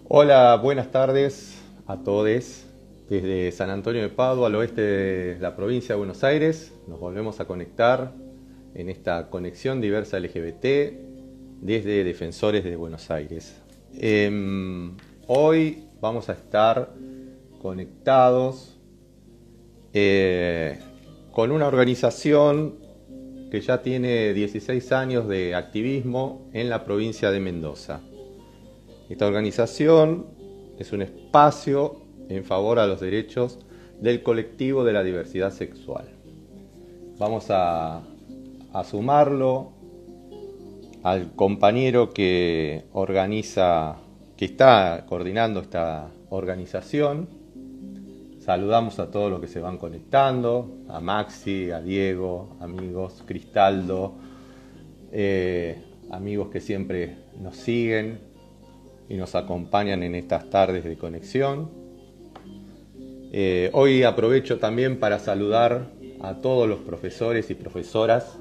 Hola, buenas tardes a todos. Desde San Antonio de Padua, al oeste de la provincia de Buenos Aires, nos volvemos a conectar en esta conexión diversa LGBT desde Defensores de Buenos Aires. Hoy vamos a estar conectados con una organización que ya tiene 16 años de activismo en la provincia de Mendoza. Esta organización es un espacio en favor a los derechos del colectivo de la diversidad sexual. Vamos a sumarlo al compañero que organiza, que está coordinando esta organización. Saludamos a todos los que se van conectando, a Maxi, a Diego, amigos, Cristaldo, amigos que siempre nos siguen y nos acompañan en estas tardes de conexión. Hoy aprovecho también para saludar a todos los profesores y profesoras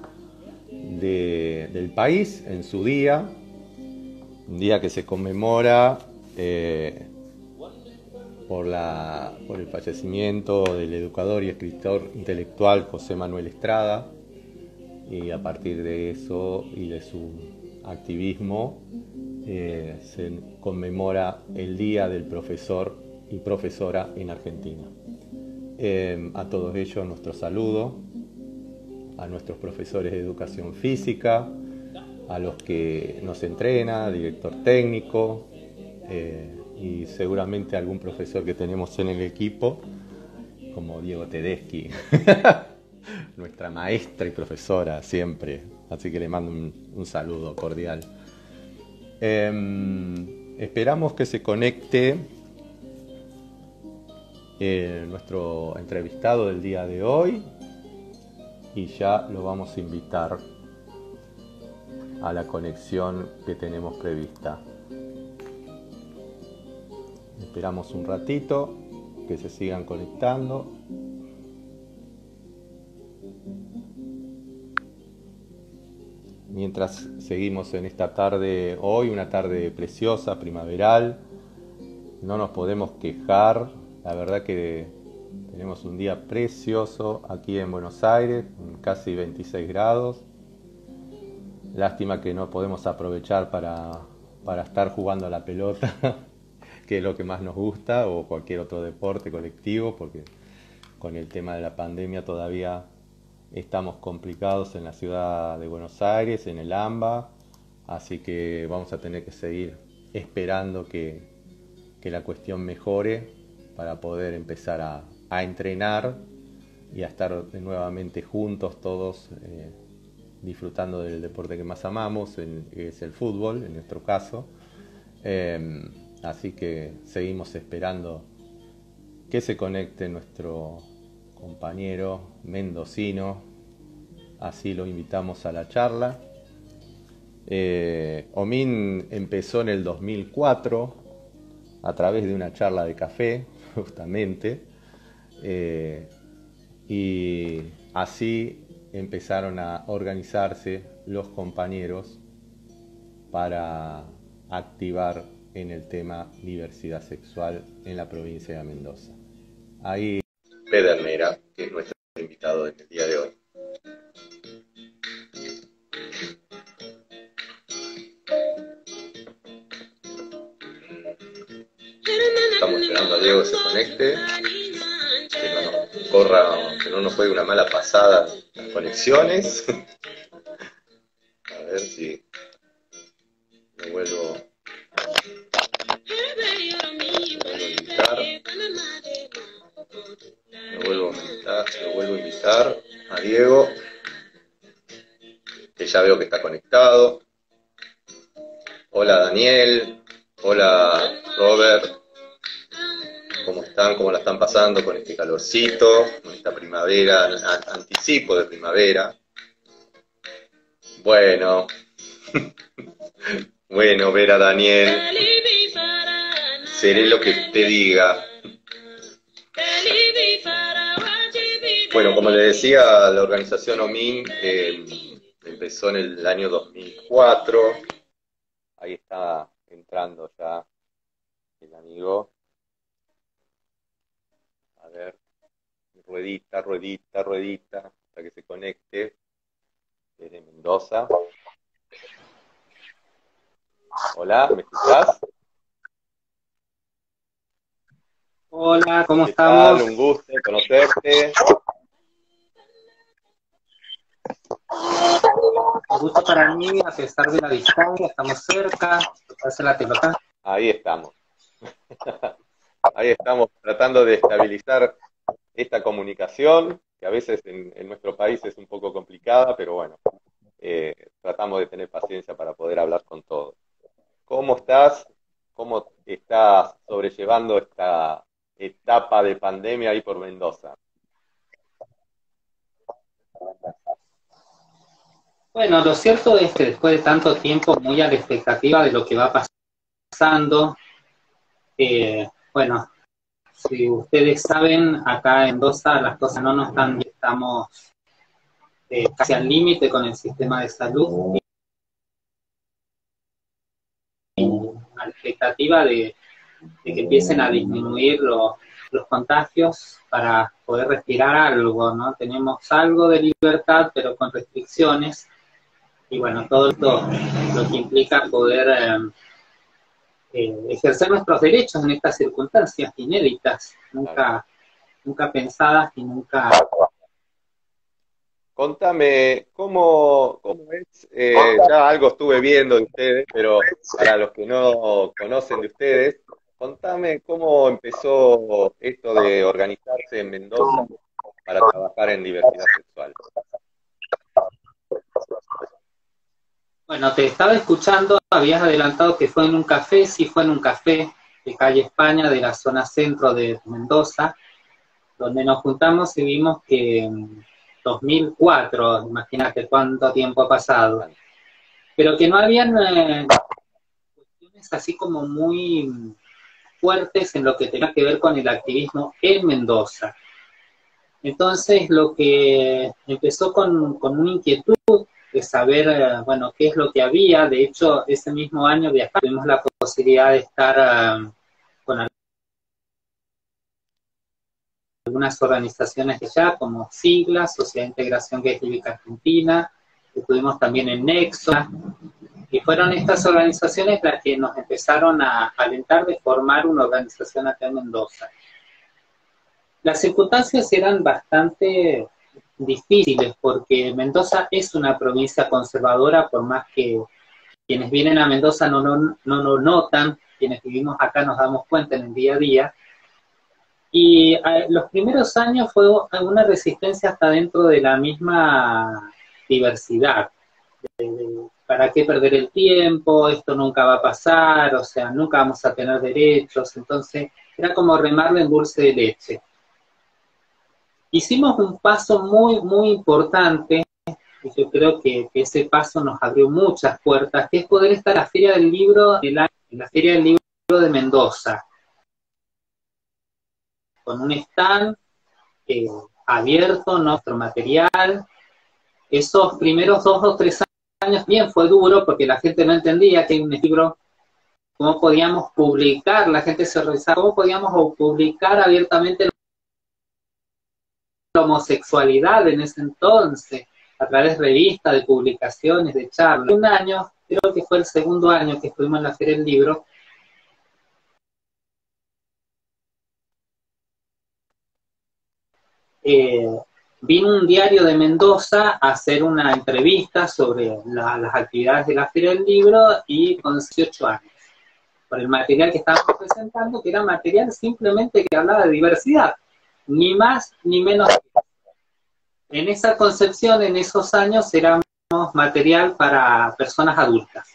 del país en su día, un día que se conmemora por el fallecimiento del educador y escritor intelectual José Manuel Estrada, y a partir de eso y de su activismo se conmemora el Día del Profesor y Profesora en Argentina. A todos ellos nuestro saludo, a nuestros profesores de educación física, a los que nos entrena, director técnico, y seguramente algún profesor que tenemos en el equipo, como Diego Tedeschi, nuestra maestra y profesora siempre, así que le mando un saludo cordial. Esperamos que se conecte nuestro entrevistado del día de hoy y ya lo vamos a invitar a la conexión que tenemos prevista. Esperamos un ratito que se sigan conectando. Mientras seguimos en esta tarde, hoy una tarde preciosa, primaveral, no nos podemos quejar, la verdad que tenemos un día precioso aquí en Buenos Aires, casi 26 grados, lástima que no podemos aprovechar para estar jugando a la pelota, que es lo que más nos gusta, o cualquier otro deporte colectivo, porque con el tema de la pandemia todavía estamos complicados en la ciudad de Buenos Aires, en el AMBA, así que vamos a tener que seguir esperando que la cuestión mejore para poder empezar a entrenar y a estar nuevamente juntos todos disfrutando del deporte que más amamos, que es el fútbol en nuestro caso. Así que seguimos esperando que se conecte nuestro compañero mendocino, así lo invitamos a la charla. Omín empezó en el 2004 a través de una charla de café, justamente, y así empezaron a organizarse los compañeros para activar en el tema diversidad sexual en la provincia de Mendoza. Ahí Pedernera, que es nuestro invitado en el día de hoy. Estamos esperando a Diego que se conecte, que no nos corra, que no nos juegue una mala pasada las conexiones. A ver si me vuelvo a invitar. Me vuelvo a invitar a Diego, que ya veo que está conectado. Hola Daniel, hola Robert, ¿cómo están? ¿Cómo la están pasando con este calorcito, con esta primavera, anticipo de primavera? Bueno, bueno, ver a Daniel, seré lo que te diga. Bueno, como le decía, la organización OMIN empezó en el año 2004. Ahí está entrando ya el amigo. A ver, ruedita, ruedita, ruedita, hasta que se conecte desde Mendoza. Hola, ¿me escuchás? Hola, ¿cómo ¿Qué tal? estamos? Un gusto conocerte. Un gusto para mí, a pesar de la distancia, estamos cerca, hace la pelota. Ahí estamos. Ahí estamos tratando de estabilizar esta comunicación, que a veces en nuestro país es un poco complicada, pero bueno, tratamos de tener paciencia para poder hablar con todos. ¿Cómo estás? ¿Cómo estás sobrellevando esta etapa de pandemia ahí por Mendoza? Bueno, lo cierto es que después de tanto tiempo, muy a la expectativa de lo que va pasando, bueno, si ustedes saben, acá en Mendoza las cosas no nos están bien, estamos casi al límite con el sistema de salud, a la expectativa de que empiecen a disminuir los contagios para poder respirar algo, ¿no? Tenemos algo de libertad, pero con restricciones, y bueno, todo esto lo que implica poder ejercer nuestros derechos en estas circunstancias inéditas, Claro. nunca pensadas y nunca... Contame, ¿cómo es? Ya algo estuve viendo de ustedes, pero para los que no conocen de ustedes, contame cómo empezó esto de organizarse en Mendoza para trabajar en diversidad sexual. Bueno, te estaba escuchando, habías adelantado que fue en un café, sí fue en un café de calle España, de la zona centro de Mendoza, donde nos juntamos y vimos que en 2004, imagínate cuánto tiempo ha pasado, Bastante. pero que no habían cuestiones así como muy fuertes en lo que tenía que ver con el activismo en Mendoza. Entonces, lo que empezó con una inquietud de saber, bueno, qué es lo que había. De hecho, ese mismo año viajamos, tuvimos la posibilidad de estar con algunas organizaciones de allá, como Sigla, Sociedad de Integración Gay Lésbica Argentina, estuvimos también en Nexo, y fueron estas organizaciones las que nos empezaron a alentar de formar una organización acá en Mendoza. Las circunstancias eran bastante difíciles porque Mendoza es una provincia conservadora, por más que quienes vienen a Mendoza no lo notan, quienes vivimos acá nos damos cuenta en el día a día. Y los primeros años fue una resistencia hasta dentro de la misma diversidad. ¿Para qué perder el tiempo? Esto nunca va a pasar, o sea, nunca vamos a tener derechos. Entonces, era como remarle en dulce de leche. Hicimos un paso muy importante, y yo creo que ese paso nos abrió muchas puertas, que es poder estar en la Feria del Libro, en la Feria del Libro de Mendoza, con un stand eh, abierto, nuestro material. Esos primeros 2 o 3 años bien fue duro porque la gente no entendía que hay un libro, cómo podíamos publicar, la gente se revisaba, cómo podíamos publicar abiertamente la homosexualidad en ese entonces, a través de revistas, de publicaciones, de charlas. Un año, creo que fue el segundo año que estuvimos en la Feria del Libro, eh, vino un diario de Mendoza a hacer una entrevista sobre las actividades de la Feria del Libro y con 18 años, por el material que estábamos presentando, que era material simplemente que hablaba de diversidad, ni más ni menos. En esa concepción, en esos años, éramos material para personas adultas.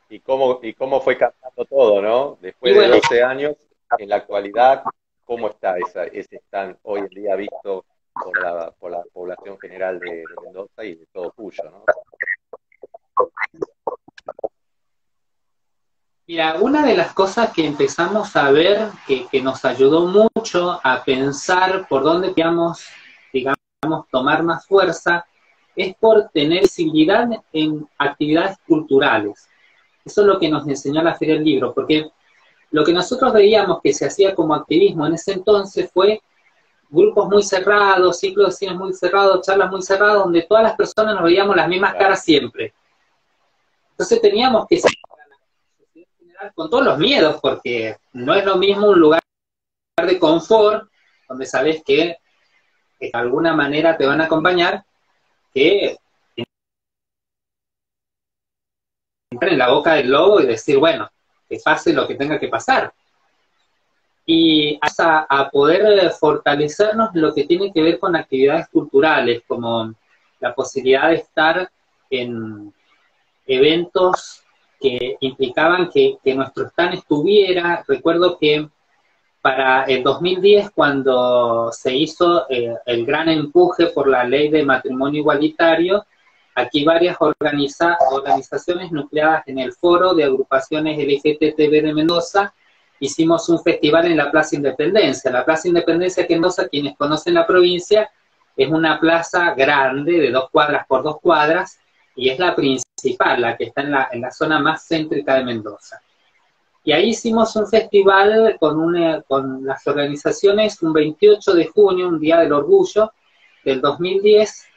¿Y cómo fue cambiando todo, ¿no? Y Después de bueno, 12 años, en la actualidad, ¿cómo está ese stand hoy en día visto por la población general de Mendoza y de todo Cuyo, ¿no? mira, una de las cosas que empezamos a ver que nos ayudó mucho a pensar por dónde podíamos, digamos, tomar más fuerza, es por tener visibilidad en actividades culturales. Eso es lo que nos enseñó la Feria del Libro, porque Lo que nosotros veíamos que se hacía como activismo en ese entonces fue grupos muy cerrados, ciclos de cine muy cerrados, charlas muy cerradas, donde todas las personas nos veíamos las mismas caras siempre. Entonces teníamos que ser con todos los miedos, porque no es lo mismo un lugar de confort, donde sabes que de alguna manera te van a acompañar, que entrar en la boca del lobo y decir, bueno, que pase lo que tenga que pasar. Y a poder fortalecernos lo que tiene que ver con actividades culturales, como la posibilidad de estar en eventos que implicaban que nuestro stand estuviera. Recuerdo que para el 2010, cuando se hizo el gran empuje por la ley de matrimonio igualitario, aquí varias organizaciones nucleadas en el Foro de Agrupaciones LGTB de Mendoza, hicimos un festival en la Plaza Independencia. La Plaza Independencia de Mendoza, quienes conocen la provincia, es una plaza grande de 2 cuadras por 2 cuadras, y es la principal, la que está en la zona más céntrica de Mendoza. Y ahí hicimos un festival con las organizaciones un 28 de junio, un Día del Orgullo, del 2010,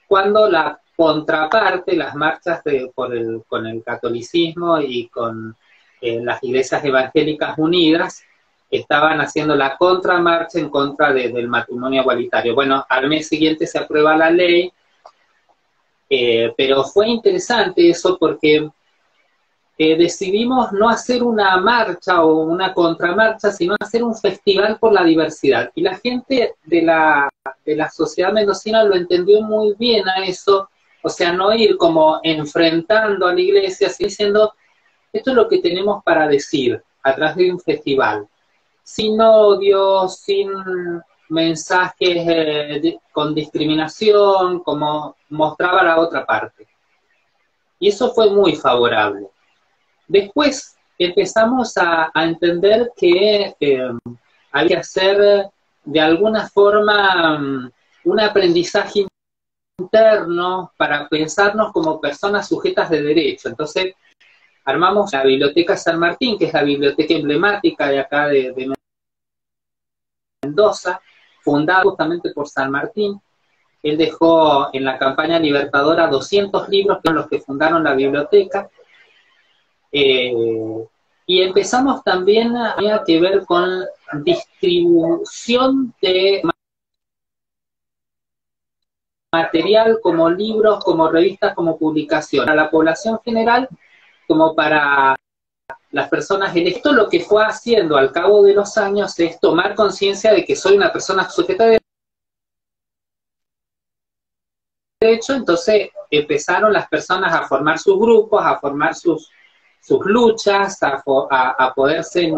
cuando la contraparte, las marchas con el catolicismo y con las iglesias evangélicas unidas, estaban haciendo la contramarcha en contra del matrimonio igualitario. Bueno, al mes siguiente se aprueba la ley, pero fue interesante eso porque decidimos no hacer una marcha o una contramarcha, sino hacer un festival por la diversidad. Y la gente de la sociedad mendocina lo entendió muy bien a eso, o sea, no ir como enfrentando a la iglesia, sino diciendo, esto es lo que tenemos para decir a través de un festival, sin odio, sin mensajes con discriminación, como mostraba la otra parte. Y eso fue muy favorable. Después empezamos a entender que hay que hacer de alguna forma un aprendizaje interno para pensarnos como personas sujetas de derecho. Entonces armamos la Biblioteca San Martín, que es la biblioteca emblemática de acá de Mendoza, fundada justamente por San Martín. Él dejó en la campaña libertadora 200 libros, que son los que fundaron la biblioteca. Y empezamos también a que ver con distribución de material como libros, como revistas, como publicación, a la población general como para las personas. Esto lo que fue haciendo al cabo de los años es tomar conciencia de que soy una persona sujeta de derecho. Entonces empezaron las personas a formar sus grupos, a formar sus luchas, a poderse,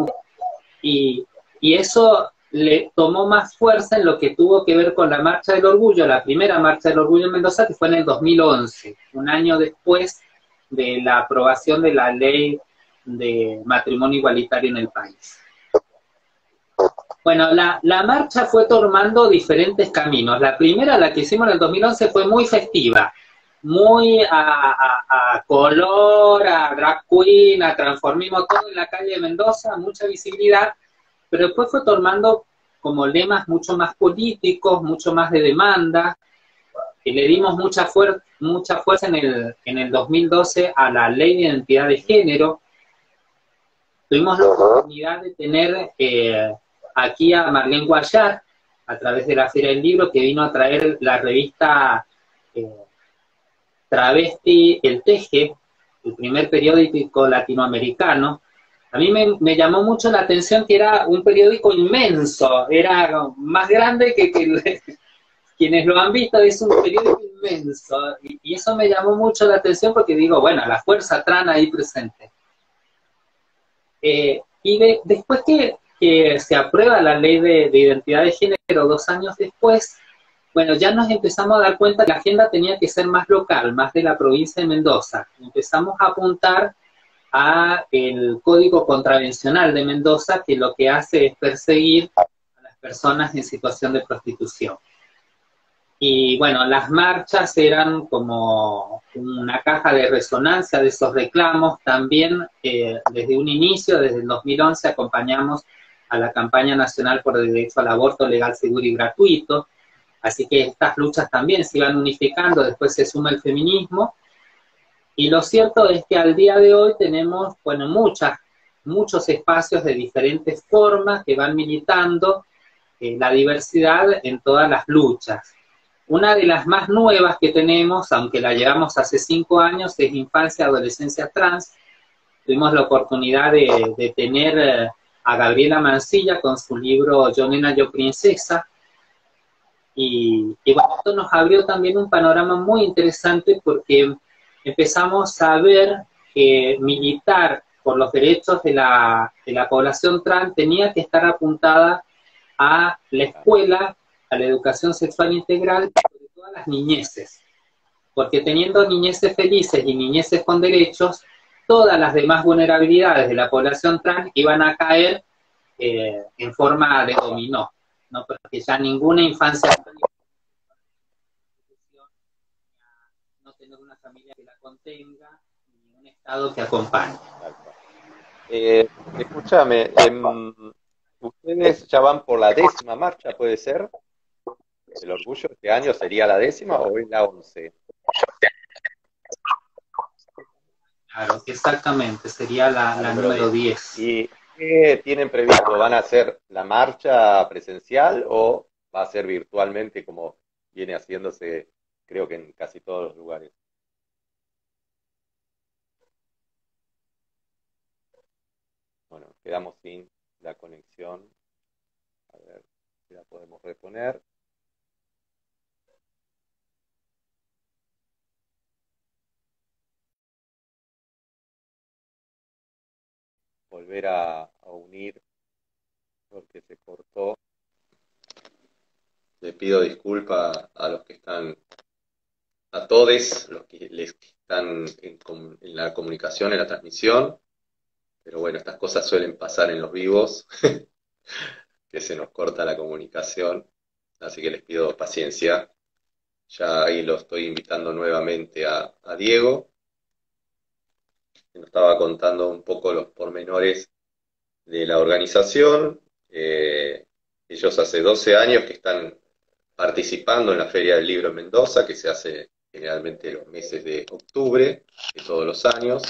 y eso le tomó más fuerza en lo que tuvo que ver con la Marcha del Orgullo, la primera Marcha del Orgullo en Mendoza, que fue en el 2011, un año después de la aprobación de la ley de matrimonio igualitario en el país. Bueno, la marcha fue tomando diferentes caminos. La primera, la que hicimos en el 2011, fue muy festiva, muy a color, a drag queen, a transformismo, todo en la calle de Mendoza, mucha visibilidad, pero después fue tomando como lemas mucho más políticos, mucho más de demanda, y le dimos mucha fuerza en el 2012 a la ley de identidad de género. Tuvimos la oportunidad de tener aquí a Marlene Guayar, a través de la Feria del Libro, que vino a traer la revista Travesti El Teje, el primer periódico latinoamericano. A mí me llamó mucho la atención que era un periódico inmenso, era más grande que quienes lo han visto, es un periódico inmenso, y eso me llamó mucho la atención porque digo, bueno, la fuerza trans ahí presente. Y después que se aprueba la ley de identidad de género 2 años después, bueno, ya nos empezamos a dar cuenta que la agenda tenía que ser más local, más de la provincia de Mendoza. Empezamos a apuntar a el Código Contravencional de Mendoza, que lo que hace es perseguir a las personas en situación de prostitución. Y bueno, las marchas eran como una caja de resonancia de esos reclamos. También desde un inicio, desde el 2011, acompañamos a la campaña nacional por el derecho al aborto legal, seguro y gratuito. Así que estas luchas también se iban unificando, después se suma el feminismo. Y lo cierto es que al día de hoy tenemos, bueno, muchos espacios de diferentes formas que van militando la diversidad en todas las luchas. Una de las más nuevas que tenemos, aunque la llevamos hace 5 años, es Infancia y Adolescencia Trans. Tuvimos la oportunidad de tener a Gabriela Mancilla con su libro Yo Nena, Yo Princesa. Y bueno, esto nos abrió también un panorama muy interesante porque empezamos a ver que militar por los derechos de la población trans tenía que estar apuntada a la escuela, a la educación sexual integral, sobre todo a las niñeces, porque teniendo niñeces felices y niñeces con derechos, todas las demás vulnerabilidades de la población trans iban a caer en forma de dominó, ¿no? Porque ya ninguna infancia, no tener una familia que la contenga, ni un Estado que acompañe. Escúchame, ¿ustedes ya van por la 10ª marcha, puede ser? ¿El orgullo este año sería la 10ª o es la 11? Claro, exactamente, sería la número 10. ¿Y qué tienen previsto? ¿Van a hacer la marcha presencial o va a ser virtualmente como viene haciéndose, creo que en casi todos los lugares? Bueno, quedamos sin la conexión. A ver si la podemos reponer. Volver a unir porque se cortó. Le pido disculpas a los que están, a todos los que les están en la comunicación, en la transmisión, pero bueno, estas cosas suelen pasar en los vivos, que se nos corta la comunicación, así que les pido paciencia. Ya ahí lo estoy invitando nuevamente a Diego, que nos estaba contando un poco los pormenores de la organización. Ellos hace 12 años que están participando en la Feria del Libro en Mendoza, que se hace generalmente los meses de octubre de todos los años.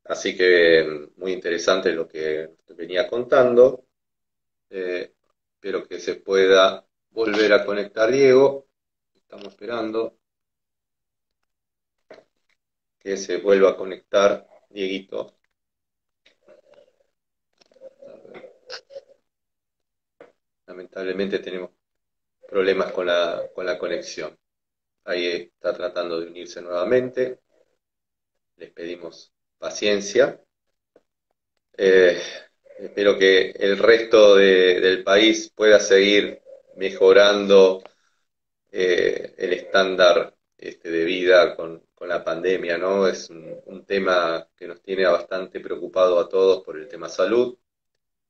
Así que muy interesante lo que venía contando. Espero que se pueda volver a conectar Diego. Estamos esperando que se vuelva a conectar Dieguito. Lamentablemente tenemos problemas con la conexión. Ahí está tratando de unirse nuevamente. Les pedimos paciencia. Espero que el resto del país pueda seguir mejorando el estándar de vida con la pandemia, ¿no? Es un tema que nos tiene bastante preocupado a todos por el tema salud.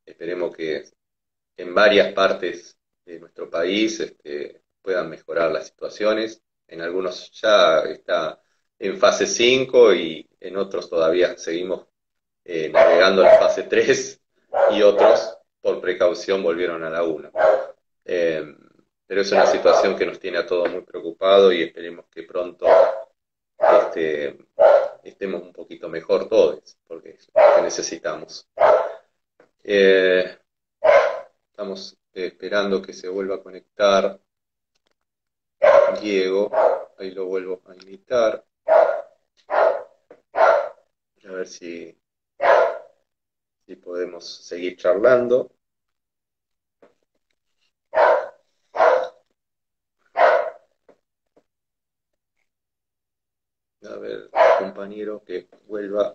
Esperemos que en varias partes de nuestro país puedan mejorar las situaciones. En algunos ya está en fase 5 y en otros todavía seguimos navegando la fase 3 y otros por precaución volvieron a la 1. Pero es una situación que nos tiene a todos muy preocupados y esperemos que pronto estemos un poquito mejor todos, porque es lo que necesitamos. Estamos esperando que se vuelva a conectar Diego, ahí lo vuelvo a invitar, a ver si podemos seguir charlando. A ver, compañero, que vuelva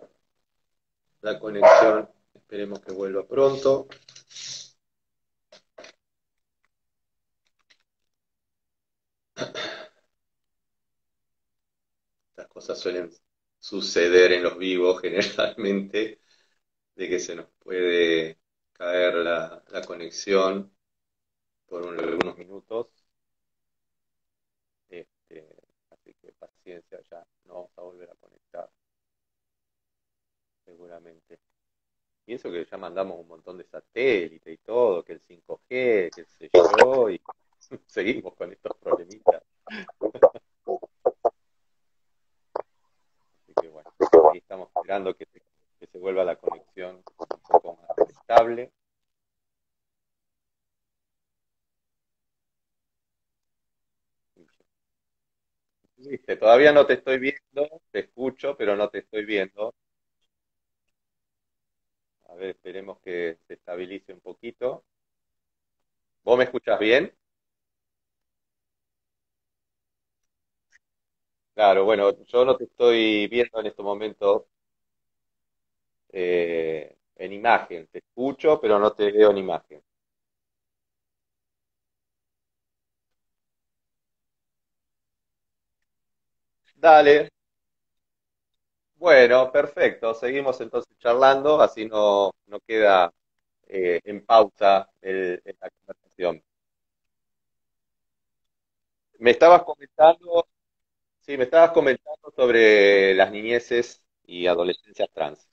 la conexión, esperemos que vuelva pronto. Estas cosas suelen suceder en los vivos generalmente, de que se nos puede caer la conexión. por algunos minutos. Así que paciencia, ya no vamos a volver a conectar, seguramente. Pienso que ya mandamos un montón de satélites y todo, que el 5G, que sé yo, y seguimos con estos problemitas. Así que bueno, ahí estamos esperando que se vuelva la conexión un poco más estable. Viste, todavía no te estoy viendo, te escucho, pero no te estoy viendo. A ver, esperemos que se estabilice un poquito. ¿Vos me escuchás bien? Claro, bueno, yo no te estoy viendo en estos momentos en imagen. Te escucho, pero no te veo en imagen. Dale, bueno, perfecto. Seguimos entonces charlando, así no queda en pausa la conversación. Me estabas comentando, sí, me estabas comentando sobre las niñeces y adolescencias trans.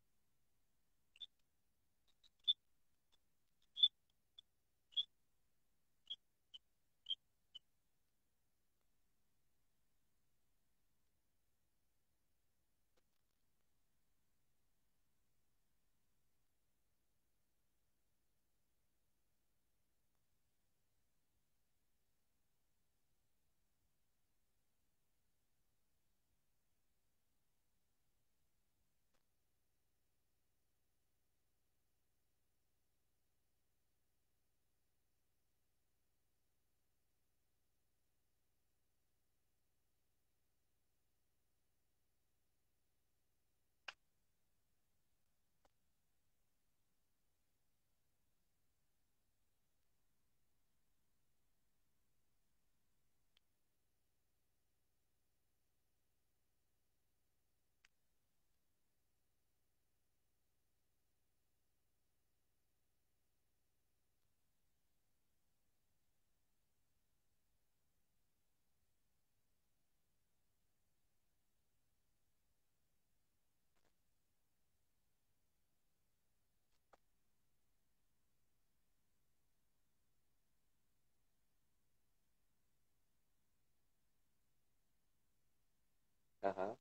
Ajá,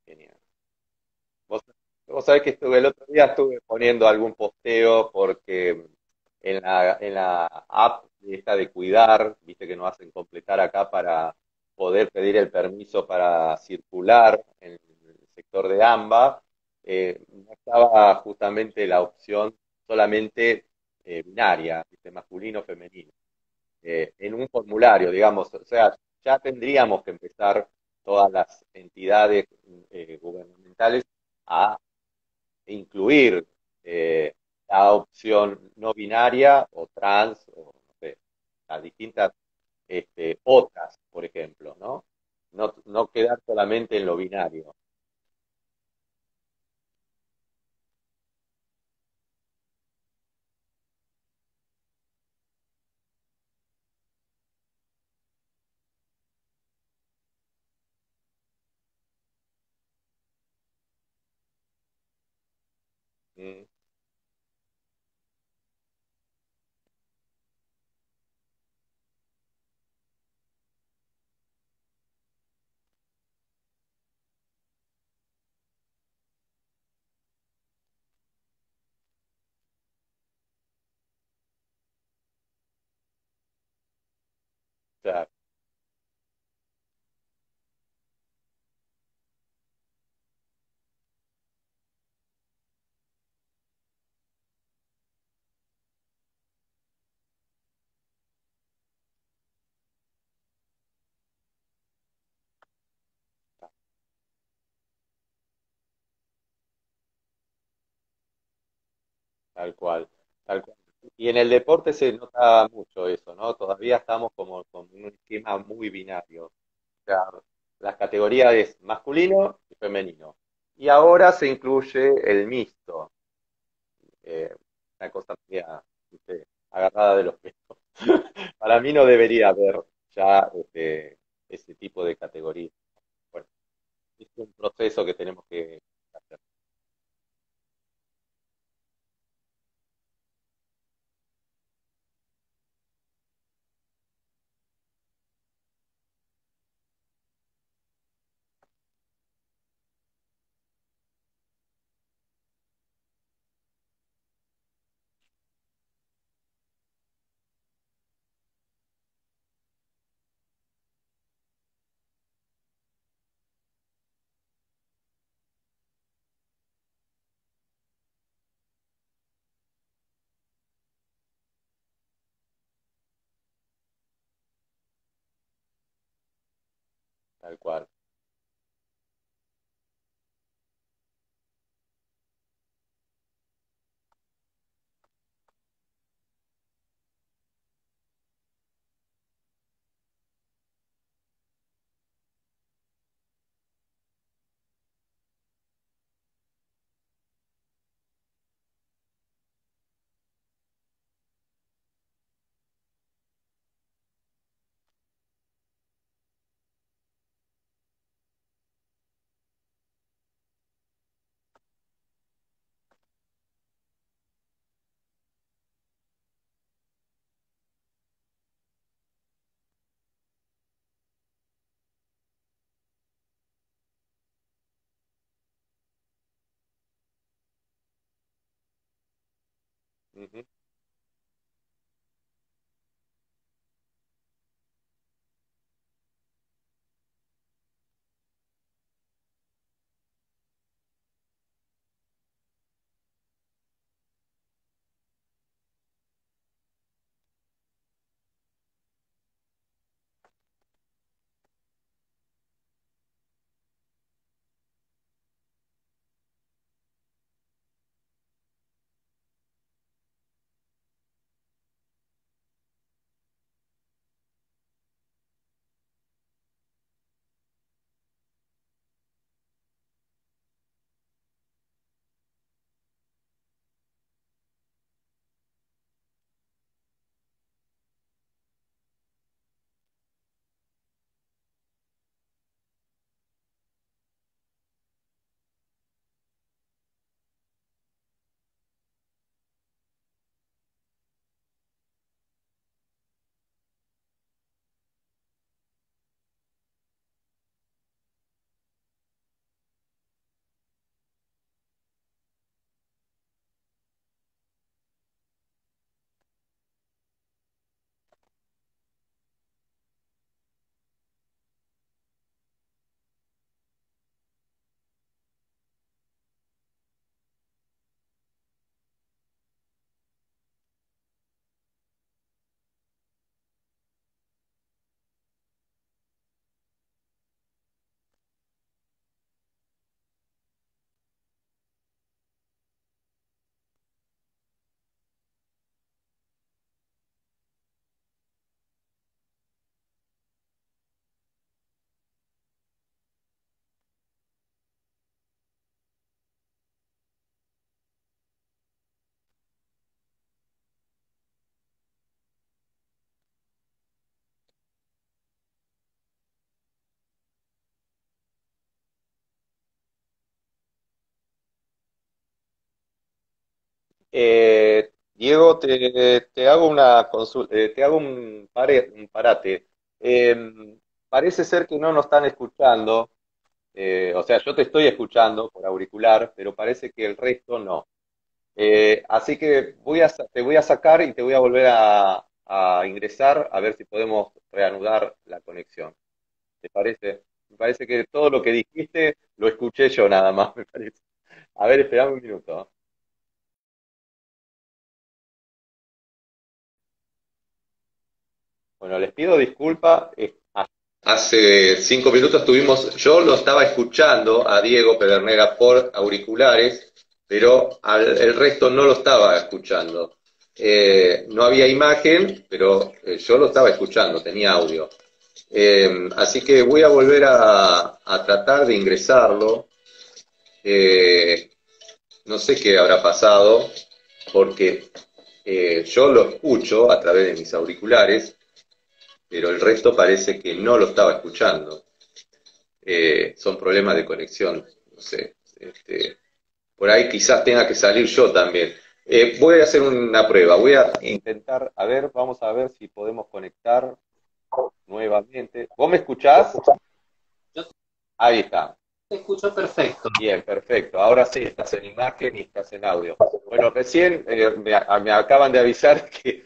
genial. Vos, vos sabés que el otro día estuve poniendo algún posteo porque en la app esta de cuidar, viste que nos hacen completar acá para poder pedir el permiso para circular en el sector de AMBA, no estaba justamente la opción solamente binaria, viste, masculino, femenino, en un formulario, digamos, o sea, ya tendríamos que empezar todas las entidades gubernamentales a incluir eh, la opción no binaria o trans o no sé, las distintas otras, por ejemplo, ¿no? No quedar solamente en lo binario. Mm, claro, tal cual, tal cual. Y en el deporte se nota mucho eso, ¿no? Todavía estamos como con un esquema muy binario. O sea, las categorías es masculino y femenino. Y ahora se incluye el mixto. una cosa media, ¿viste? Agarrada de los pelos. Para mí no debería haber ya ese tipo de categoría. Bueno, es un proceso que tenemos que hacer, tal cual. Ujú, Diego, te hago una consulta, te hago un parate. Parece ser que no nos están escuchando, o sea, yo te estoy escuchando por auricular, pero parece que el resto no. Así que te voy a sacar y te voy a volver a ingresar a ver si podemos reanudar la conexión. ¿Te parece? Me parece que todo lo que dijiste lo escuché yo nada más, me parece. A ver, esperame un minuto. Bueno, les pido disculpas. Hace 5 minutos yo lo estaba escuchando a Diego Pedernera por auriculares, pero el resto no lo estaba escuchando. No había imagen, pero yo lo estaba escuchando, tenía audio. Así que voy a volver a tratar de ingresarlo. No sé qué habrá pasado. porque yo lo escucho a través de mis auriculares, pero el resto parece que no lo estaba escuchando. Son problemas de conexión, no sé. Por ahí quizás tenga que salir yo también. Voy a hacer una prueba, voy a intentar, a ver, vamos a ver si podemos conectar nuevamente. ¿Vos me escuchás? Yo Ahí está. te escucho perfecto. Bien, perfecto. Ahora sí, estás en imagen y estás en audio. Bueno, recién me acaban de avisar que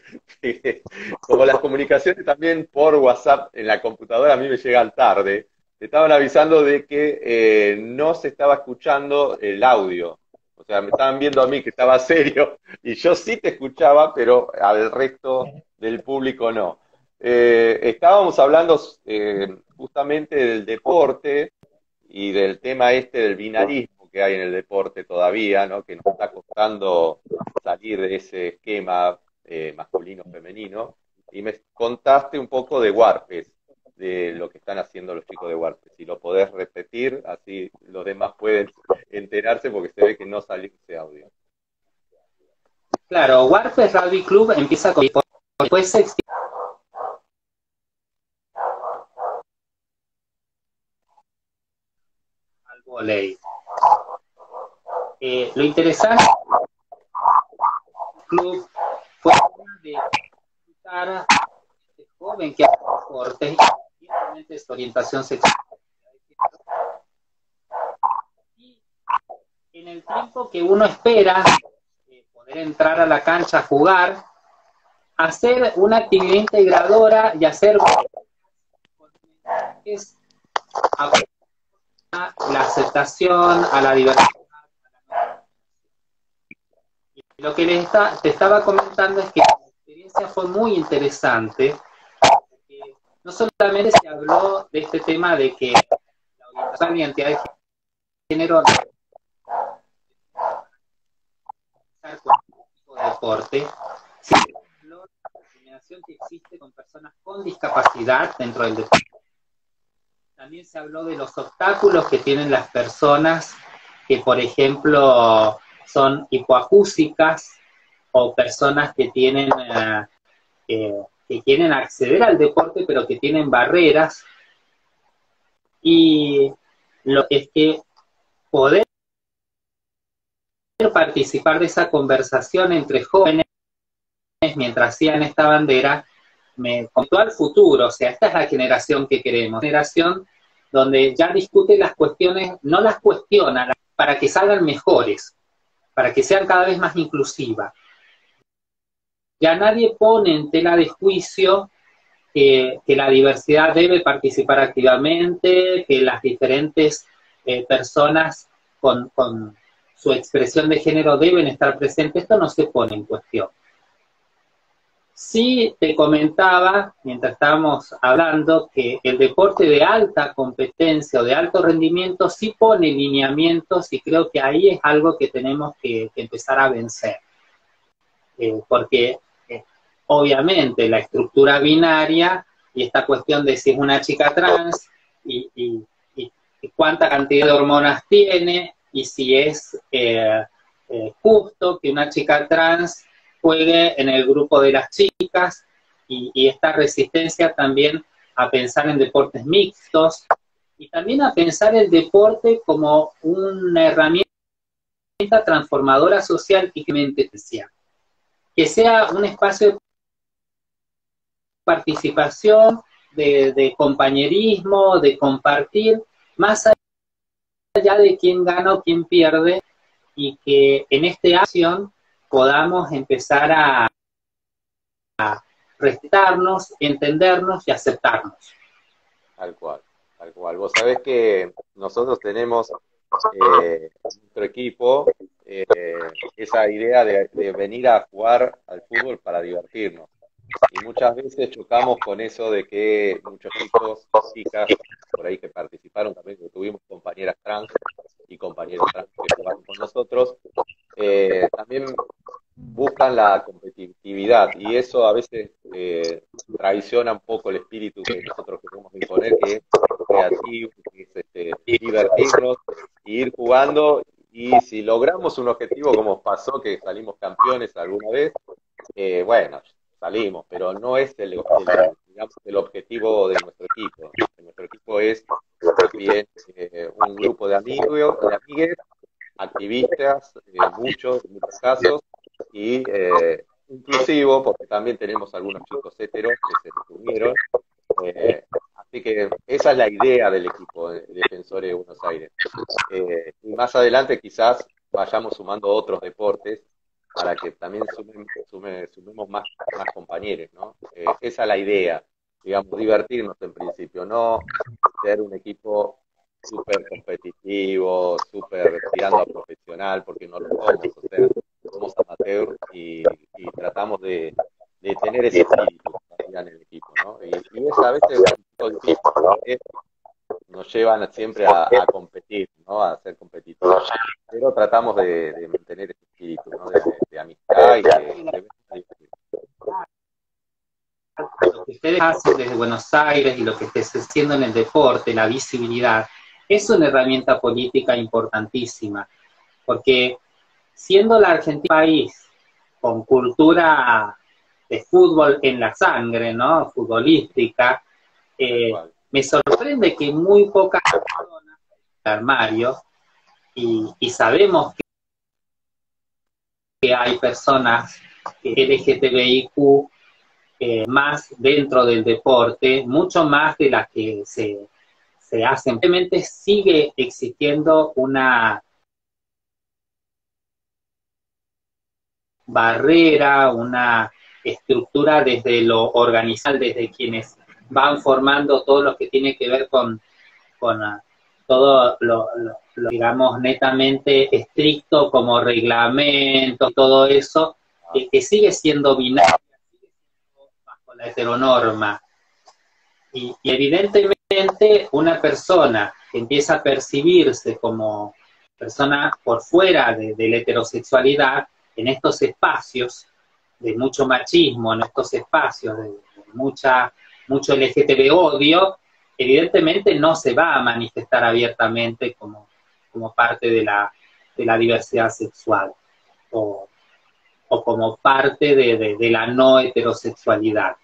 como las comunicaciones también por WhatsApp en la computadora a mí me llegan tarde, me estaban avisando de que no se estaba escuchando el audio. O sea, me estaban viendo a mí que estaba serio y yo sí te escuchaba, pero al resto del público no. Estábamos hablando justamente del deporte y del tema este del binarismo que hay en el deporte todavía, ¿no? Que nos está costando salir de ese esquema masculino-femenino. Y me contaste un poco de Warpes, de lo que están haciendo los chicos de Warpes. Si lo podés repetir, así los demás pueden enterarse porque se ve que no salió ese audio. Claro, Warfare Rugby Club empieza con después se extiende al volei. Lo interesante del club fue de invitar a este joven que hace deportes y realmente es orientación sexual. Y en el tiempo que uno espera poder entrar a la cancha a jugar, hacer una actividad integradora y hacer mensajes a la aceptación, a la diversidad. Y lo que te estaba comentando es que la experiencia fue muy interesante. No solamente se habló de este tema de que la orientación y identidad de género con este tipo de deporte, sino que se habló de la discriminación que existe con personas con discapacidad dentro del deporte. También se habló de los obstáculos que tienen las personas que, por ejemplo, son hipoacúsicas o personas que que quieren acceder al deporte pero que tienen barreras. Y lo que es que poder participar de esa conversación entre jóvenes mientras hacían esta bandera me contó al futuro. O sea, esta es la generación que queremos, generación donde ya discute las cuestiones, no las cuestiona, para que salgan mejores, para que sean cada vez más inclusivas. Ya nadie pone en tela de juicio que la diversidad debe participar activamente, que las diferentes personas con su expresión de género deben estar presentes. Esto no se pone en cuestión. Sí te comentaba, mientras estábamos hablando, que el deporte de alta competencia o de alto rendimiento sí pone lineamientos y creo que ahí es algo que tenemos que empezar a vencer. Porque obviamente la estructura binaria y esta cuestión de si es una chica trans y cuánta cantidad de hormonas tiene y si es justo que una chica trans juegue en el grupo de las chicas y esta resistencia también a pensar en deportes mixtos y también a pensar el deporte como una herramienta transformadora social y que sea un espacio de participación, de compañerismo, de compartir, más allá de quién gana o quién pierde, y que en esta acción podamos empezar a respetarnos, entendernos y aceptarnos. Tal cual, tal cual. Vos sabés que nosotros tenemos nuestro equipo esa idea de venir a jugar al fútbol para divertirnos. Y muchas veces chocamos con eso de que muchos chicos, chicas, por ahí que participaron también, que tuvimos compañeras trans y compañeros trans que jugaron con nosotros, también buscan la competitividad y eso a veces traiciona un poco el espíritu que nosotros queremos imponer, que es creativo, que es divertirnos y ir jugando y si logramos un objetivo como pasó, que salimos campeones alguna vez, bueno, salimos, pero no es digamos, el objetivo de nuestro equipo. Nuestro equipo es más bien un grupo de amigos, de amigues, activistas, muchos, en muchos casos, y inclusivo, porque también tenemos algunos chicos heteros que se unieron. Así que esa es la idea del equipo de Defensores de Buenos Aires. Y más adelante quizás vayamos sumando otros deportes para que también sumemos más compañeros, ¿no? Esa es la idea, digamos, divertirnos en principio, no ser un equipo súper competitivo, súper tirando a profesional, porque no lo somos, o sea, somos amateur y tratamos de tener ese espíritu en el equipo, ¿no? Y es a veces un poco difícil, porque nos llevan siempre a competir, ¿no? A ser competitivos, pero tratamos de mantener ese espíritu, ¿no? De amistad y de lo que ustedes hacen desde Buenos Aires y lo que estés haciendo en el deporte, la visibilidad, es una herramienta política importantísima, porque siendo la Argentina un país con cultura de fútbol en la sangre, ¿no? Futbolística, me sorprende que muy pocas personas en el armario, y sabemos que hay personas LGTBIQ más dentro del deporte, mucho más de las que se hacen. Simplemente sigue existiendo una barrera, una estructura desde lo organizacional, desde quienes van formando todo lo que tiene que ver con todo lo, digamos, netamente estricto como reglamento, todo eso, que sigue siendo binario, bajo la heteronorma. Y evidentemente una persona que empieza a percibirse como persona por fuera de la heterosexualidad, en estos espacios de mucho machismo, en estos espacios de mucho LGTB odio, evidentemente no se va a manifestar abiertamente como parte de la diversidad sexual o como parte de la no heterosexualidad.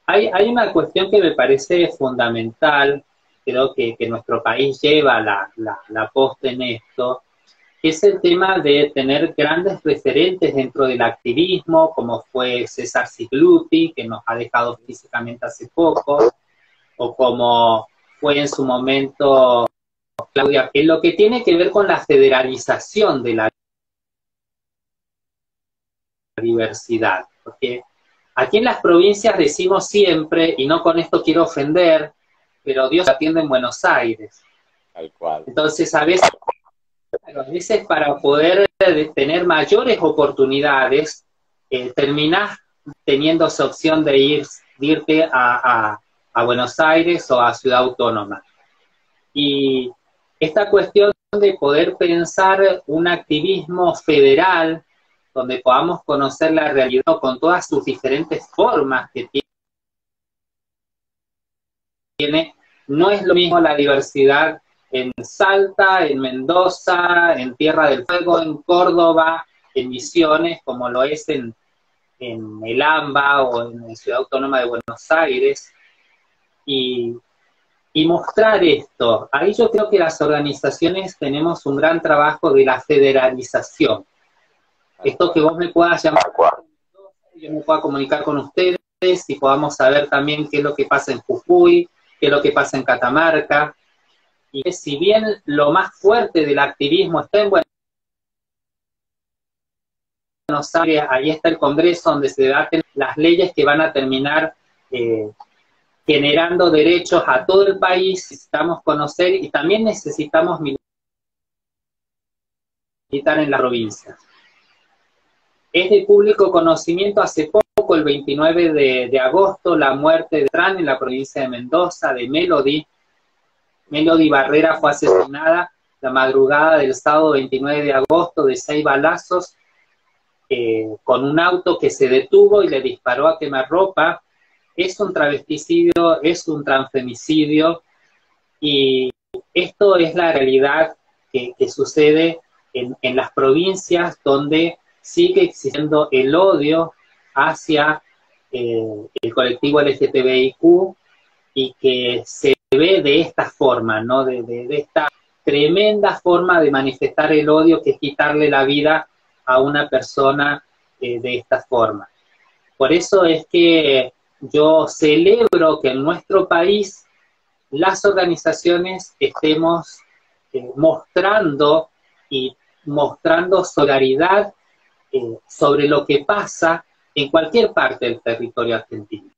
Hay una cuestión que me parece fundamental, creo que nuestro país lleva la posta en esto, que es el tema de tener grandes referentes dentro del activismo, como fue César Cicluti, que nos ha dejado físicamente hace poco, o como fue en su momento Claudia, en lo que tiene que ver con la federalización de la diversidad, porque aquí en las provincias decimos siempre, y no con esto quiero ofender, pero Dios atiende en Buenos Aires. Tal cual. Entonces, a veces para poder tener mayores oportunidades, terminás teniendo esa opción de irte a Buenos Aires o a Ciudad Autónoma. Y esta cuestión de poder pensar un activismo federal, donde podamos conocer la realidad con todas sus diferentes formas que tiene, no es lo mismo la diversidad en Salta, en Mendoza, en Tierra del Fuego, en Córdoba, en Misiones, como lo es en el AMBA o en la Ciudad Autónoma de Buenos Aires, y mostrar esto. Ahí yo creo que las organizaciones tenemos un gran trabajo de la federalización. Esto que vos me puedas llamar, yo me pueda comunicar con ustedes y podamos saber también qué es lo que pasa en Jujuy, qué es lo que pasa en Catamarca. Y si bien lo más fuerte del activismo está en Buenos Aires, ahí está el Congreso donde se debaten las leyes que van a terminar generando derechos a todo el país. Necesitamos conocer y también necesitamos militar en la provincia. Es de público conocimiento hace poco, el 29 de agosto, la muerte de Tran en la provincia de Mendoza, de Melody. Melody Barrera fue asesinada la madrugada del sábado 29 de agosto de 6 balazos con un auto que se detuvo y le disparó a quemarropa. Es un travesticidio, es un transfemicidio, y esto es la realidad que sucede en las provincias donde sigue existiendo el odio hacia el colectivo LGTBIQ y que se ve de esta forma, ¿no? De esta tremenda forma de manifestar el odio, que es quitarle la vida a una persona de esta forma. Por eso es que yo celebro que en nuestro país las organizaciones estemos mostrando solidaridad sobre lo que pasa en cualquier parte del territorio argentino.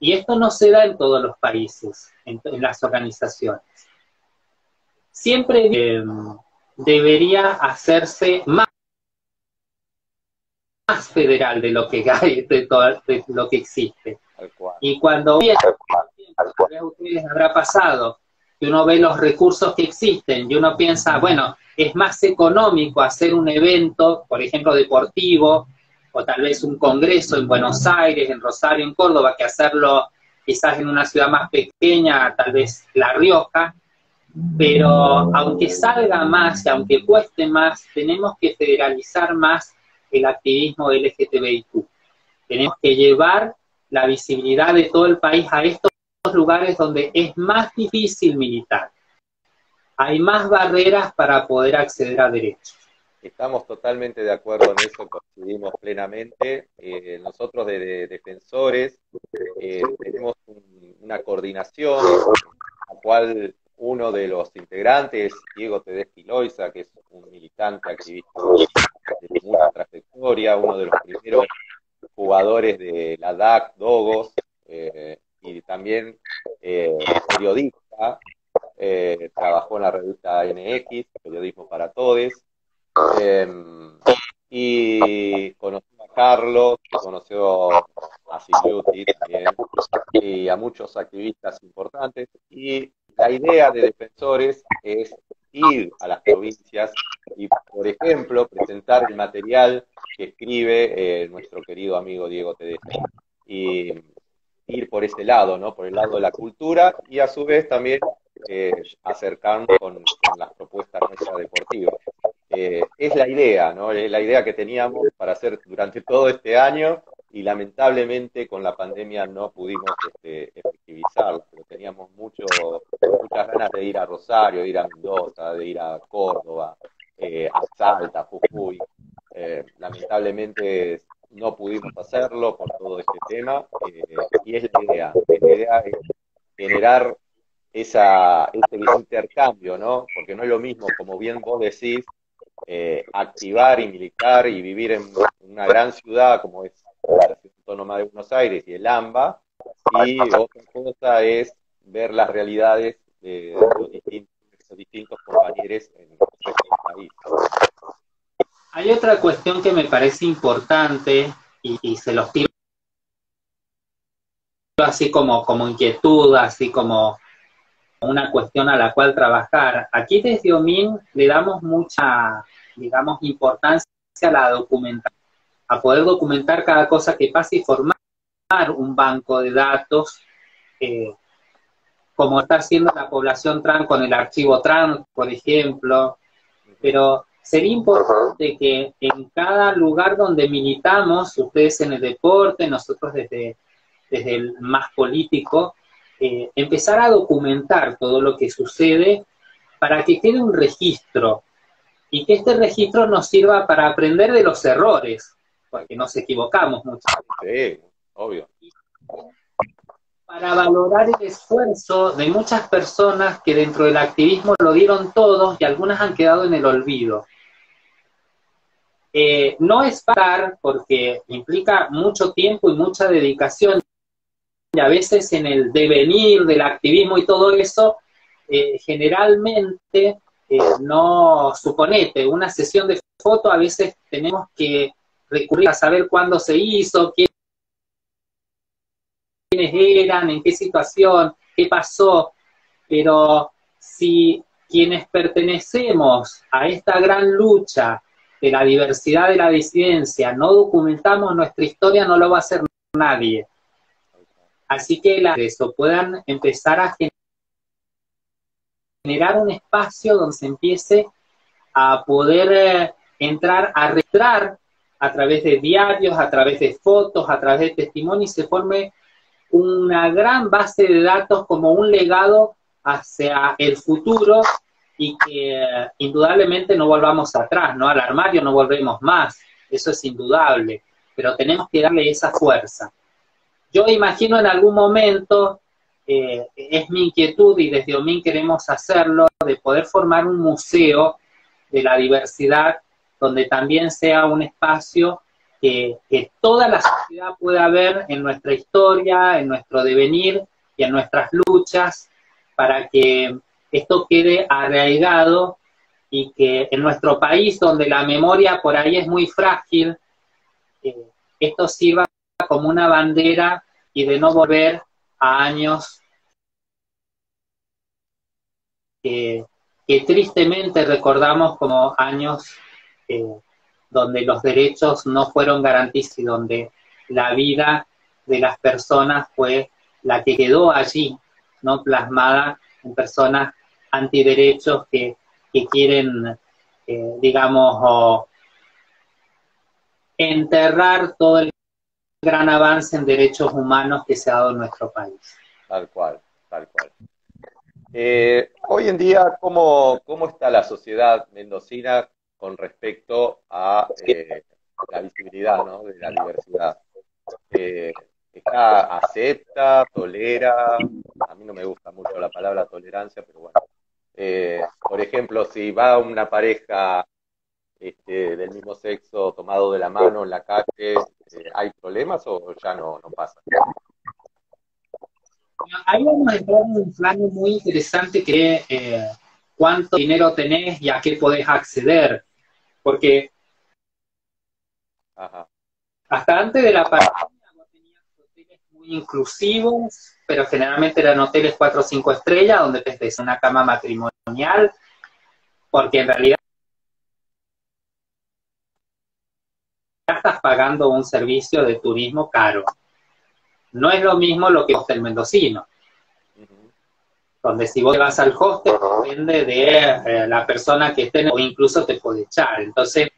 Y esto no se da en todos los países, en las organizaciones. Siempre debería hacerse más federal de lo que hay, de lo que existe. Y cuando a ustedes habrá pasado que uno ve los recursos que existen y uno piensa, bueno, es más económico hacer un evento, por ejemplo, deportivo, o tal vez un congreso en Buenos Aires, en Rosario, en Córdoba, que hacerlo quizás en una ciudad más pequeña, tal vez La Rioja, pero aunque salga más y aunque cueste más, tenemos que federalizar más el activismo LGTBIQ. Tenemos que llevar la visibilidad de todo el país a estos lugares donde es más difícil militar. Hay más barreras para poder acceder a derechos. Estamos totalmente de acuerdo en eso, coincidimos plenamente. Nosotros de defensores tenemos una coordinación, la cual uno de los integrantes, Diego Tedeschi Loiza, que es un militante activista de mucha trayectoria, uno de los primeros jugadores de la DAC, Dogos, y también periodista, trabajó en la revista NX, Periodismo para Todes, y conoció a Carlos, conoció a Sigliuti también, y a muchos activistas importantes, y la idea de Defensores es ir a las provincias y, por ejemplo, presentar el material que escribe nuestro querido amigo Diego Tedeschi, y ir por ese lado, ¿no? Por el lado de la cultura, y a su vez también acercarnos con las propuestas nuestras deportivas. Es la idea, ¿no? Es la idea que teníamos para hacer durante todo este año, y lamentablemente con la pandemia no pudimos efectivizarlo, pero teníamos muchas ganas de ir a Rosario, de ir a Mendoza, de ir a Córdoba, a Salta, a Jujuy. Lamentablemente no pudimos hacerlo por todo este tema, y es la idea es generar ese intercambio, ¿no? Porque no es lo mismo, como bien vos decís, activar y militar y vivir en una gran ciudad como es la Ciudad Autónoma de Buenos Aires y el AMBA, y otra cosa es ver las realidades de los distintos compañeros en el país. Hay otra cuestión que me parece importante y se los tiro así como inquietud, así como una cuestión a la cual trabajar. Aquí desde OMIN le damos mucha, digamos, importancia a la documentación, a poder documentar cada cosa que pasa y formar un banco de datos, como está haciendo la población trans con el archivo trans, por ejemplo, pero sería importante que en cada lugar donde militamos, ustedes en el deporte, nosotros desde el más político, empezar a documentar todo lo que sucede para que quede un registro y que este registro nos sirva para aprender de los errores, porque nos equivocamos muchas veces. Sí, obvio. Para valorar el esfuerzo de muchas personas que dentro del activismo lo dieron todos y algunas han quedado en el olvido. No es parar porque implica mucho tiempo y mucha dedicación, y a veces en el devenir del activismo y todo eso, generalmente no, suponete, una sesión de foto a veces tenemos que recurrir a saber cuándo se hizo, quiénes eran, en qué situación, qué pasó, pero si quienes pertenecemos a esta gran lucha de la diversidad de la disidencia no documentamos nuestra historia, no lo va a hacer nadie. Así que eso puedan empezar a generar un espacio donde se empiece a poder entrar a registrar a través de diarios, a través de fotos, a través de testimonios, y se forme una gran base de datos como un legado hacia el futuro, y que indudablemente no volvamos atrás, ¿no? Al armario no volvemos más, eso es indudable, pero tenemos que darle esa fuerza. Yo imagino en algún momento, es mi inquietud y desde OMIN queremos hacerlo, de poder formar un museo de la diversidad, donde también sea un espacio que toda la sociedad pueda ver en nuestra historia, en nuestro devenir y en nuestras luchas, para que esto quede arraigado y que en nuestro país, donde la memoria por ahí es muy frágil, esto sirva como una bandera y de no volver a años que tristemente recordamos como años donde los derechos no fueron garantizados y donde la vida de las personas fue la que quedó allí, ¿no? Plasmada en personas antiderechos que quieren, digamos, enterrar todo el gran avance en derechos humanos que se ha dado en nuestro país. Tal cual, tal cual. Hoy en día, ¿cómo está la sociedad mendocina con respecto a la visibilidad, ¿no?, de la diversidad? ¿Acepta, tolera? A mí no me gusta mucho la palabra tolerancia, pero bueno. Por ejemplo, si va una pareja del mismo sexo tomado de la mano en la calle, ¿hay problemas o ya no pasa? Ahí vamos a entrar en un plano muy interesante, que es cuánto dinero tenés y a qué podés acceder. Porque Ajá. hasta antes de la pandemia vos tenías hoteles muy inclusivos, pero generalmente eran hoteles 4 o 5 estrellas, donde te des una cama matrimonial, porque en realidad estás pagando un servicio de turismo caro. No es lo mismo lo que costa el mendocino, donde si vos te vas al hostel, depende de la persona que esté, o incluso te puede echar. Entonces,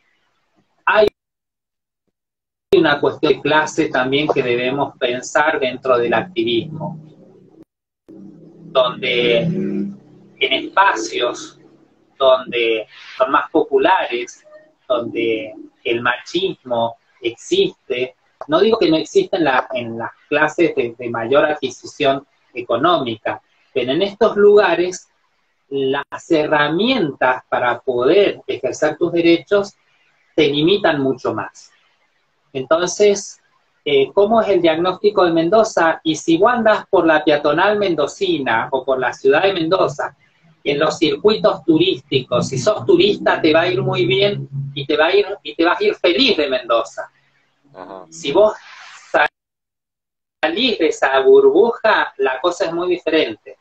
hay una cuestión de clase también que debemos pensar dentro del activismo, donde en espacios donde son más populares, donde el machismo existe, no digo que no exista en las clases de mayor adquisición económica, pero en estos lugares las herramientas para poder ejercer tus derechos te limitan mucho más. Entonces, ¿cómo es el diagnóstico de Mendoza? Y si vos andás por la peatonal mendocina o por la ciudad de Mendoza, en los circuitos turísticos, si sos turista te va a ir muy bien y te vas a ir feliz de Mendoza. Ajá. Si vos salís de esa burbuja, la cosa es muy diferente.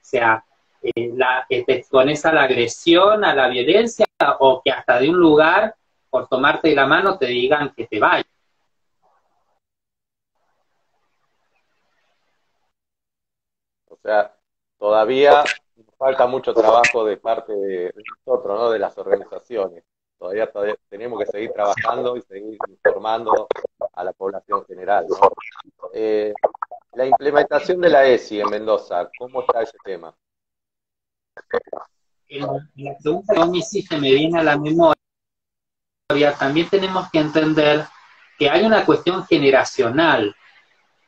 O sea, te expones a la agresión, a la violencia, o que hasta de un lugar, por tomarte la mano, te digan que te vayas. O sea, todavía falta mucho trabajo de parte de nosotros, ¿no?, de las organizaciones. Todavía tenemos que seguir trabajando y seguir informando a la población general, ¿no? La implementación de la ESI en Mendoza, ¿cómo está ese tema? La pregunta que me hiciste me viene a la memoria. También tenemos que entender que hay una cuestión generacional.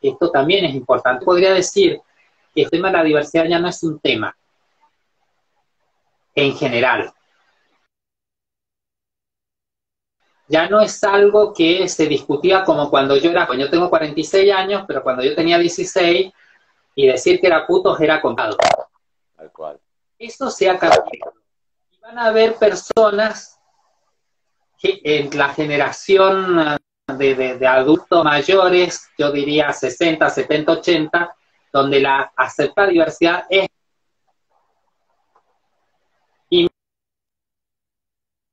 Esto también es importante. Podría decir que el tema de la diversidad ya no es un tema en general. Ya no es algo que se discutía como cuando yo tengo 46 años, pero cuando yo tenía 16, y decir que era putos era contado. Tal cual. Eso se ha cambiado. Y van a haber personas que en la generación de adultos mayores, yo diría 60, 70, 80, donde la aceptar diversidad es. Y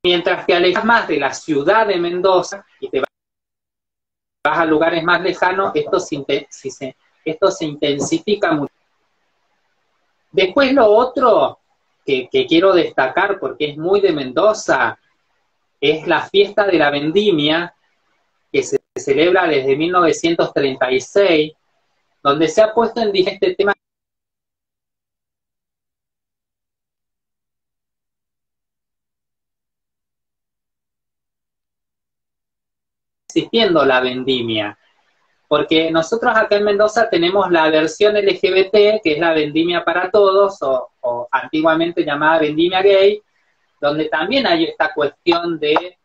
mientras te alejas más de la ciudad de Mendoza y te vas a lugares más lejanos, esto se intensifica mucho. Después lo otro que quiero destacar porque es muy de Mendoza es la fiesta de la vendimia, que se celebra desde 1936, donde se ha puesto en día este tema existiendo la vendimia. Porque nosotros acá en Mendoza tenemos la versión LGBT, que es la vendimia para todos, o antiguamente llamada vendimia gay, donde también hay esta cuestión de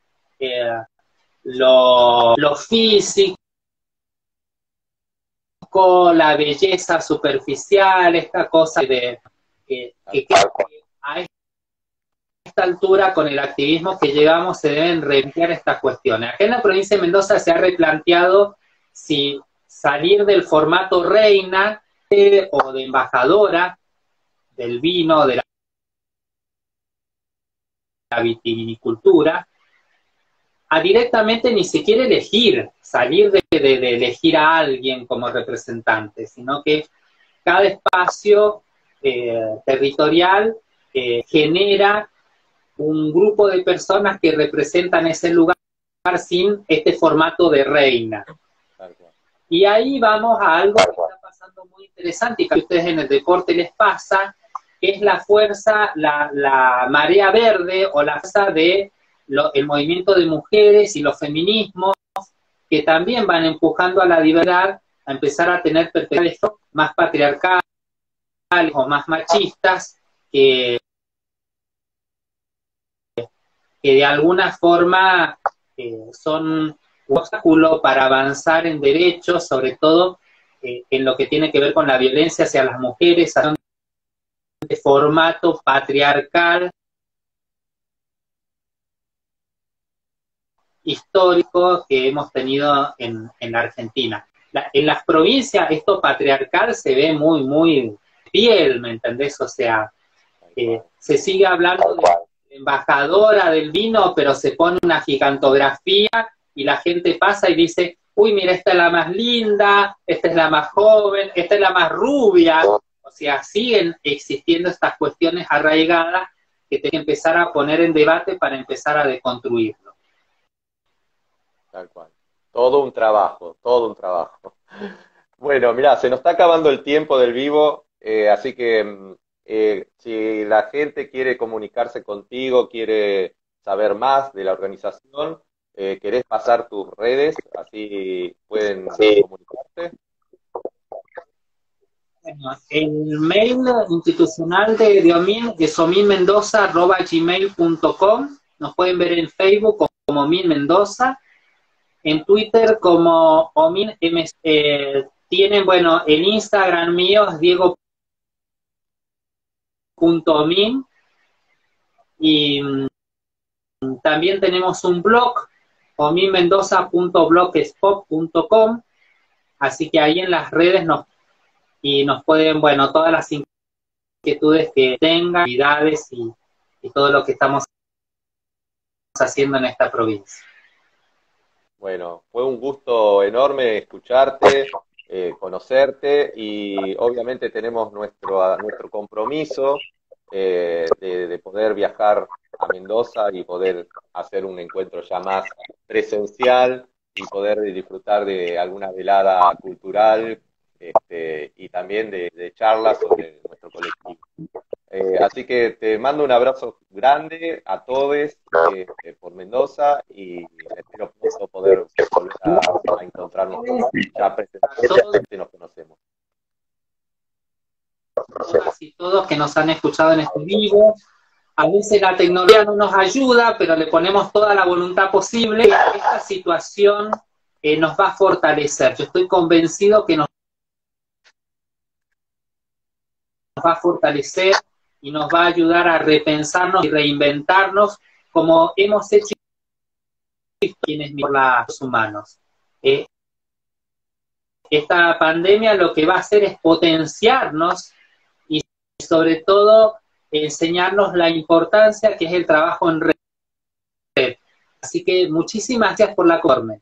lo físico, la belleza superficial, esta cosa de que a esta altura, con el activismo que llevamos, se deben replantear estas cuestiones. Acá en la provincia de Mendoza se ha replanteado si salir del formato reina o de embajadora del vino, de la vitivinicultura, a directamente ni siquiera elegir, salir de elegir a alguien como representante, sino que cada espacio territorial genera un grupo de personas que representan ese lugar sin este formato de reina. Y ahí vamos a algo que está pasando muy interesante y que a ustedes en el deporte les pasa, que es la fuerza, la marea verde o la fuerza de el movimiento de mujeres y los feminismos, que también van empujando a la diversidad a empezar a tener perspectivas más patriarcales o más machistas, que de alguna forma son un obstáculo para avanzar en derechos, sobre todo en lo que tiene que ver con la violencia hacia las mujeres, de formato patriarcal, histórico que hemos tenido en la Argentina. En las provincias esto patriarcal se ve muy, muy fiel, ¿me entendés? O sea, se sigue hablando de embajadora del vino, pero se pone una gigantografía y la gente pasa y dice, uy, mira, esta es la más linda, esta es la más joven, esta es la más rubia. O sea, siguen existiendo estas cuestiones arraigadas que tienen que empezar a poner en debate para empezar a deconstruirlo. Tal cual. Todo un trabajo, todo un trabajo. Bueno, mira, se nos está acabando el tiempo del vivo, así que si la gente quiere comunicarse contigo, quiere saber más de la organización, ¿querés pasar tus redes? Así pueden comunicarse. Bueno, el mail institucional de OMIN es ominmendoza@gmail.com. Nos pueden ver en Facebook como Omin Mendoza, en Twitter como Omin tienen, bueno, el Instagram mío es diego.omin y también tenemos un blog, ominmendoza.blogspot.com, así que ahí en las redes nos pueden, bueno, todas las inquietudes que tengan, actividades y todo lo que estamos haciendo en esta provincia. Bueno, fue un gusto enorme escucharte, conocerte y obviamente tenemos nuestro compromiso de poder viajar a Mendoza y poder hacer un encuentro ya más presencial y poder disfrutar de alguna velada cultural y también de charlas sobre nuestro colectivo. Así que te mando un abrazo grande a todos por Mendoza y espero pronto poder volver a encontrarnos ya presencialmente, nos conocemos. Todas y todos que nos han escuchado en este vivo. A veces la tecnología no nos ayuda, pero le ponemos toda la voluntad posible. Esta situación nos va a fortalecer. Yo estoy convencido que nos va a fortalecer y nos va a ayudar a repensarnos y reinventarnos como hemos hecho quienes por los humanos. Esta pandemia lo que va a hacer es potenciarnos y sobre todo enseñarnos la importancia que es el trabajo en red. Así que muchísimas gracias por la corme.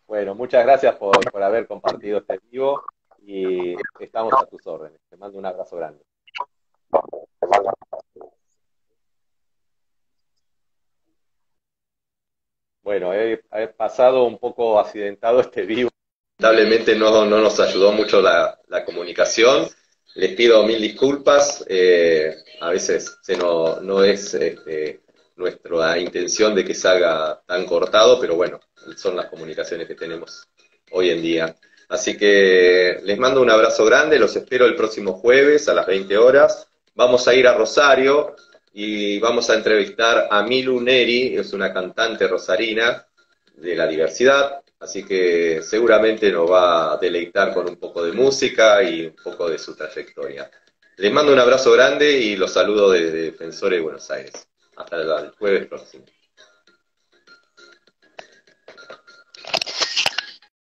Bueno, muchas gracias por haber compartido este vivo y estamos a tus órdenes. Te mando un abrazo grande. pasado un poco accidentado este vivo. Lamentablemente no nos ayudó mucho la comunicación. Les pido mil disculpas. A veces no es nuestra intención de que salga tan cortado, pero bueno, son las comunicaciones que tenemos hoy en día. Así que les mando un abrazo grande, los espero el próximo jueves a las 20 horas. Vamos a ir a Rosario y vamos a entrevistar a Milu Neri, es una cantante rosarina de la diversidad, así que seguramente nos va a deleitar con un poco de música y un poco de su trayectoria. Les mando un abrazo grande y los saludo desde Defensores de Buenos Aires. Hasta el jueves próximo.